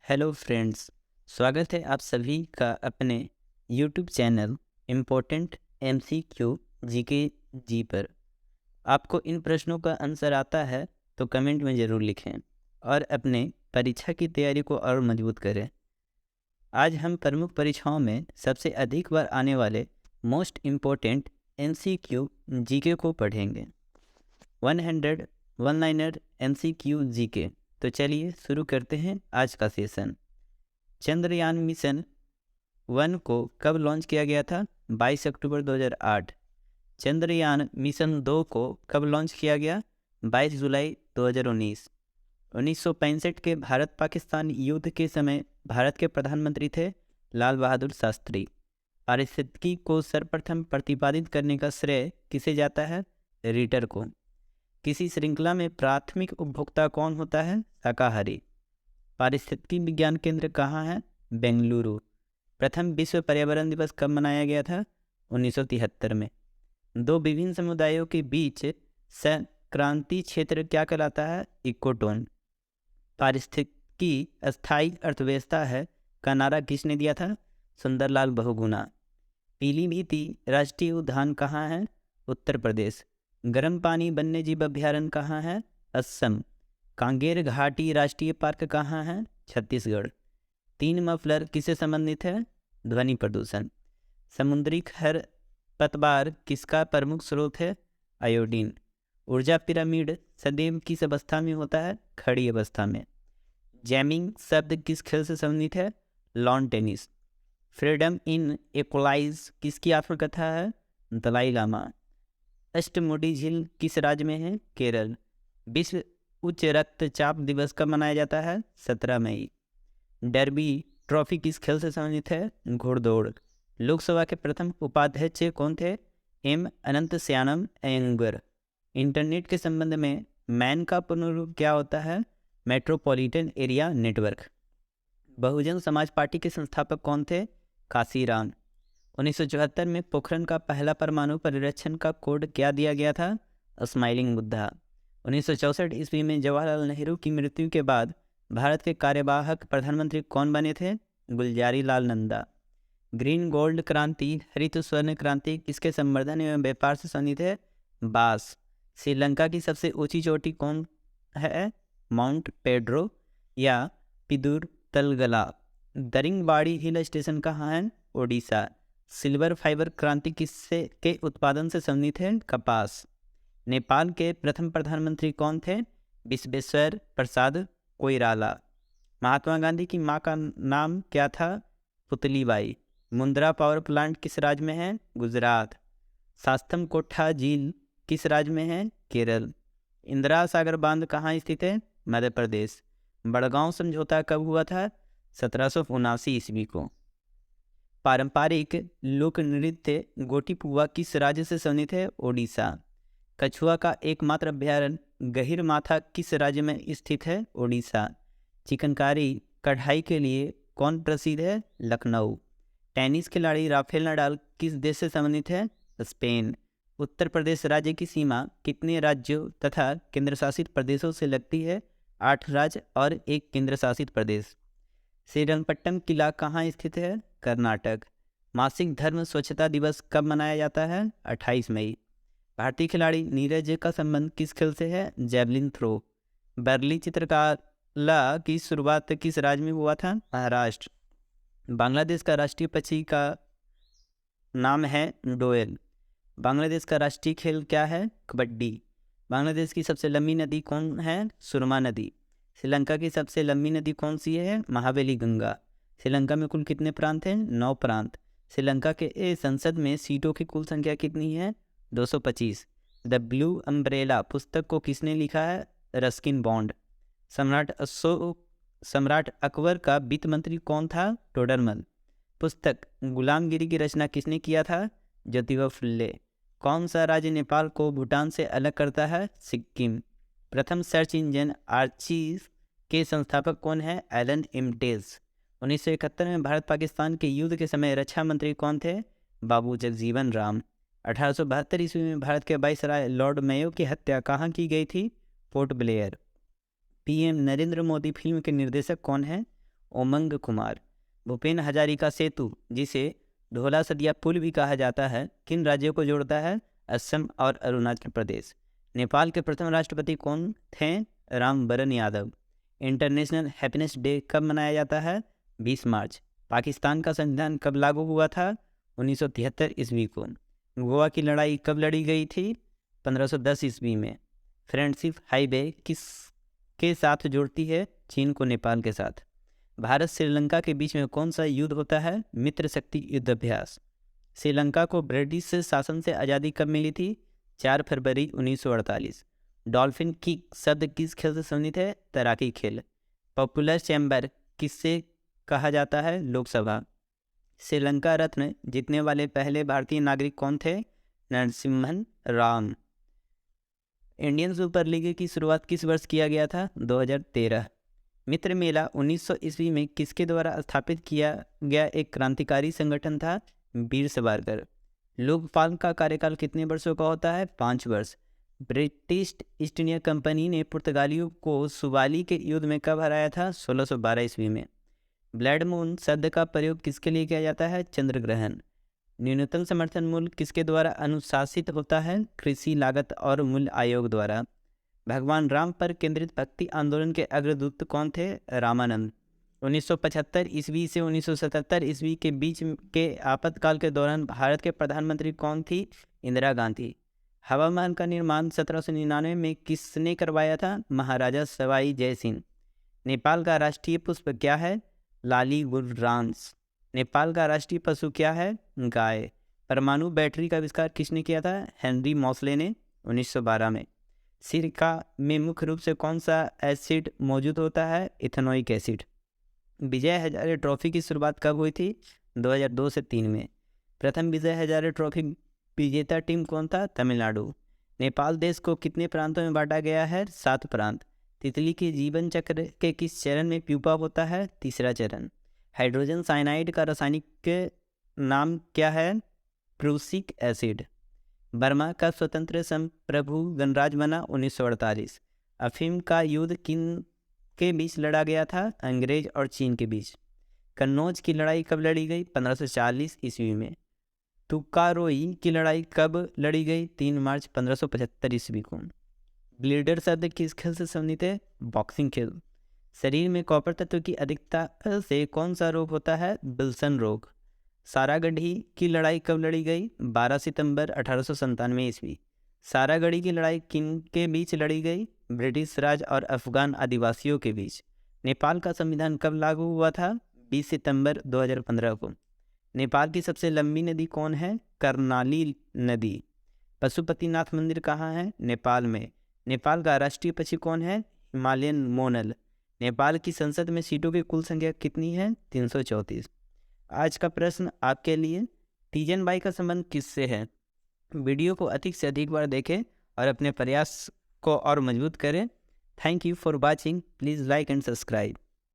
Hello friends. स्वागत है आप सभी का अपने YouTube channel important MCQ GK जी पर। आपको इन प्रश्नों का आंसर आता है तो कमेंट में ज़रूर लिखें और अपने परीक्षा की तैयारी को और मजबूत करें। आज हम प्रमुख परीक्षाओं में सबसे अधिक बार आने वाले मोस्ट इम्पोर्टेंट MCQ जीके को पढ़ेंगे। 100 वन लाइनर MCQ जीके। तो चलिए शुरू करते हैं आज का सेशन। चंद्रयान मिशन 1 को कब लॉन्च किया गया था? 22 अक्टूबर 2008। चंद्रयान मिशन 2 को कब लॉन्च किया गया? 22 जुलाई 2019। 1965 के भारत पाकिस्तान युद्ध के समय भारत के प्रधानमंत्री थे लाल बहादुर शास्त्री। पारिस्थितिकी को सर्वप्रथम प्रतिपादित करने का श्रेय किसे जाता है? रीटर को। किसी श्रृंखला में प्राथमिक उपभोक्ता कौन होता है? शाकाहारी। पारिस्थितिकी विज्ञान केंद्र कहाँ है? बेंगलुरु। प्रथम विश्व पर्यावरण दिवस कब मनाया गया था? 1973 में। दो विभिन्न समुदायों के बीच संक्रांति क्षेत्र क्या कहलाता है? इकोटोन। पारिस्थितिकी अस्थायी अर्थव्यवस्था है का नारा किसने दिया था? सुंदरलाल बहुगुणा। पीलीभीती राष्ट्रीय उद्यान कहाँ है? उत्तर प्रदेश। गर्म पानी वन्यजीव अभ्यारण्य कहाँ है? असम। कांगेर घाटी राष्ट्रीय पार्क कहाँ है? छत्तीसगढ़। तीन मफलर किससे संबंधित है? ध्वनि प्रदूषण। समुद्री खरपतवार किसका प्रमुख स्रोत है? आयोडीन। ऊर्जा पिरामिड सदैव किस अवस्था में होता है? खड़ी अवस्था में। जैमिंग शब्द किस खेल से संबंधित है? Lawn tennis. Freedom in equalize किसकी आत्मकथा है? दलाई लामा। अष्टमुडी झील किस राज्य में है? केरल। विश्व उच्च रक्तचाप दिवस कब मनाया जाता है? 17 मई। डर्बी ट्रॉफी किस खेल से संबंधित है? घोड़दौड़। लोकसभा के प्रथम उपाध्यक्ष कौन थे? एम अनंत श्यानम अयंगर। इंटरनेट के संबंध में मैन का पूर्ण रूप क्या होता है? Metropolitan area network. Bahujan Samaj party के संस्थापक कौन थे? काशीराम। 1974 में पोखरण का पहला परमाणु परिरक्षण का कोड क्या दिया गया था? स्माइलिंग बुद्धा। 1964 ईस्वी में जवाहरलाल नेहरू की मृत्यु के बाद भारत के कार्यवाहक प्रधानमंत्री कौन बने थे? गुलजारी लाल नंदा। ग्रीन गोल्ड क्रांति हरित स्वर्ण क्रांति किसके संवर्धन एवं व्यापार से संबंधित है? बास। श्रीलंका की सबसे ऊंची चोटी कौन है? माउंट पेड्रो या पिदुर तलगला। दरिंगबाड़ी हिल स्टेशन कहाँ है? ओडिशा। सिल्वर फाइबर क्रांति किससे के उत्पादन से संबंधित है? कपास। नेपाल के प्रथम प्रधानमंत्री कौन थे? विश्वेश्वर प्रसाद कोइराला। महात्मा गांधी की मां का नाम क्या था? पुतलीबाई। मुंद्रा पावर प्लांट किस राज्य में है? गुजरात। सास्तम कोठा झील किस राज्य में है? केरल। इंदिरा सागर बांध कहाँ स्थित है? मध्य प्रदेश। बड़गांव समझौता कब हुआ था? 1779 ईस्वी को। पारंपरिक लोक नृत्य गोटीपुआ किस राज्य से संबंधित है? ओडिशा। कछुआ का एकमात्र अभ्यारण्य गहिरमाथा किस राज्य में स्थित है? ओडिशा। चिकनकारी कढ़ाई के लिए कौन प्रसिद्ध है? लखनऊ। टेनिस खिलाड़ी राफेल नडाल किस देश से संबंधित है? स्पेन। उत्तर प्रदेश राज्य की सीमा कितने राज्यों तथा केंद्रशासित प्रदेशों से लगती है? 8 राज्य और 1 केंद्रशासित प्रदेश। श्रीरंगपट्टम किला कहाँ स्थित है? कर्नाटक। मासिक धर्म स्वच्छता दिवस कब मनाया जाता है? 28 मई। भारतीय खिलाड़ी नीरज का संबंध किस खेल से है? Javelin throw. बर्ली चित्रकला की शुरुआत किस राज्य में हुआ था? महाराष्ट्र। बांग्लादेश का राष्ट्रीय पक्षी का नाम है डोयल। बांग्लादेश का राष्ट्रीय खेल क्या है? कबड्डी। बांग्लादेश की सबसे लंबी नदी कौन है? सुरमा नदी। श्रीलंका की सबसे लंबी नदी कौन सी है? महावेली गंगा। श्रीलंका में कुल कितने प्रांत हैं? 9 प्रांत। श्रीलंका के संसद में सीटों की कुल संख्या कितनी है? 225। द ब्लू अम्ब्रेला पुस्तक को किसने लिखा है? Ruskin bond. सम्राट अकबर का वित्त मंत्री कौन था? टोडरमल। पुस्तक गुलामगिरी की रचना किसने किया था? ज्योतिबा फुल्ले। कौन सा राज्य नेपाल को भूटान से अलग करता है? सिक्किम। प्रथम सर्च इंजन आर्चीज के संस्थापक कौन है? एलन इम्टेज। 1971 में भारत पाकिस्तान के युद्ध के समय रक्षा मंत्री कौन थे? बाबू जगजीवन राम। 1872 ईस्वी में भारत के वाइसराय लॉर्ड मेयो की हत्या कहाँ की गई थी? Port Blair. PM Narendra Modi film के निर्देशक कौन है? उमंग कुमार। भूपेन हजारिका सेतु, जिसे ढोला सदिया पुल भी कहा जाता है, किन राज्यों को जोड़ता है? असम और अरुणाचल प्रदेश। नेपाल के प्रथम राष्ट्रपति कौन थे? Ram Baran Yadav. International happiness day कब मनाया जाता है? 20 मार्च। पाकिस्तान का संविधान कब लागू हुआ था? 1973 ईस्वी को। गोवा की लड़ाई कब लड़ी गई थी? 1510 ईस्वी में। फ्रेंडशिप हाईवे किस के साथ जोड़ती है? चीन को नेपाल के साथ। भारत श्रीलंका के बीच में कौन सा युद्ध होता है? मित्र शक्ति युद्ध अभ्यास। श्रीलंका को ब्रिटिश शासन से आज़ादी कब मिली थी? 4 फरवरी 1948। डॉल्फिन किक शब्द किस खेल से संबंधित है? तैराकी खेल। पॉपुलर चैम्बर किससे कहा जाता है? लोकसभा। श्रीलंका रत्न जीतने वाले पहले भारतीय नागरिक कौन थे? Narasimhan Ram. Indian super league की शुरुआत किस वर्ष किया गया था? 2013। मित्र मेला 1900 ईस्वी में किसके द्वारा स्थापित किया गया एक क्रांतिकारी संगठन था? वीर सावरकर। लोकपाल का कार्यकाल कितने वर्षों का होता है? 5 वर्ष। ब्रिटिश ईस्ट इंडिया कंपनी ने पुर्तगालियों को सुवाली के युद्ध में कब हराया था? 1612 ईस्वी में। ब्लड मून शब्द का प्रयोग किसके लिए किया जाता है? चंद्र ग्रहण। न्यूनतम समर्थन मूल्य किसके द्वारा अनुशासित होता है? कृषि लागत और मूल्य आयोग द्वारा। भगवान राम पर केंद्रित भक्ति आंदोलन के अग्रदूत कौन थे? रामानंद। 1975 ईस्वी से 1977 ईस्वी के बीच के आपातकाल के दौरान भारत के प्रधानमंत्री कौन थी? इंदिरा गांधी। हवा महल का निर्माण 1799 में किसने करवाया था? महाराजा सवाई जय सिंह। नेपाल का राष्ट्रीय पुष्प क्या है? लालीगुरांस। नेपाल का राष्ट्रीय पशु क्या है? गाय। परमाणु बैटरी का आविष्कार किसने किया था? हेनरी मॉसले ने 1912 में। सिरका में मुख्य रूप से कौन सा एसिड मौजूद होता है? Ethanoic acid. Vijay Hazare trophy की शुरुआत कब हुई थी? 2002 से 3 में। प्रथम विजय हजारे ट्रॉफी विजेता टीम कौन था? तमिलनाडु। नेपाल देश को कितने प्रांतों में बांटा गया है? 7 प्रांत। तितली के जीवन चक्र के किस चरण में प्यूपा होता है? तीसरा चरण। हाइड्रोजन साइनाइड का रासायनिक नाम क्या है? Prussic acid. बर्मा का स्वतंत्र संप्रभु गणराज्य बना 1948। अफीम का युद्ध किन के बीच लड़ा गया था? अंग्रेज और चीन के बीच। कन्नौज की लड़ाई कब लड़ी गई? 1540 ईस्वी में। तुकारोई की लड़ाई कब लड़ी गई? 3 मार्च 1575 ईस्वी को। ब्लीडर शब्द किस खेल से संबंधित है? बॉक्सिंग खेल। शरीर में कॉपर तत्व की अधिकता से कौन सा रोग होता है? विल्सन रोग। सारागढ़ी की लड़ाई कब लड़ी गई? 12 सितंबर 1897 ईस्वी। सारागढ़ी की लड़ाई किन के बीच लड़ी गई? ब्रिटिश राज और अफगान आदिवासियों के बीच। नेपाल का संविधान कब लागू हुआ था? 20 सितंबर 2015 को। नेपाल की सबसे लंबी नदी कौन है? कर्णाली नदी। पशुपतिनाथ मंदिर कहाँ है? नेपाल में। नेपाल का राष्ट्रीय पक्षी कौन है? हिमालयन मोनल। नेपाल की संसद में सीटों की कुल संख्या कितनी है? 334। आज का प्रश्न आपके लिए, तीजन बाई का संबंध किससे है? वीडियो को अधिक से अधिक बार देखें और अपने प्रयास को और मजबूत करें। Thank you for watching. Please like and subscribe.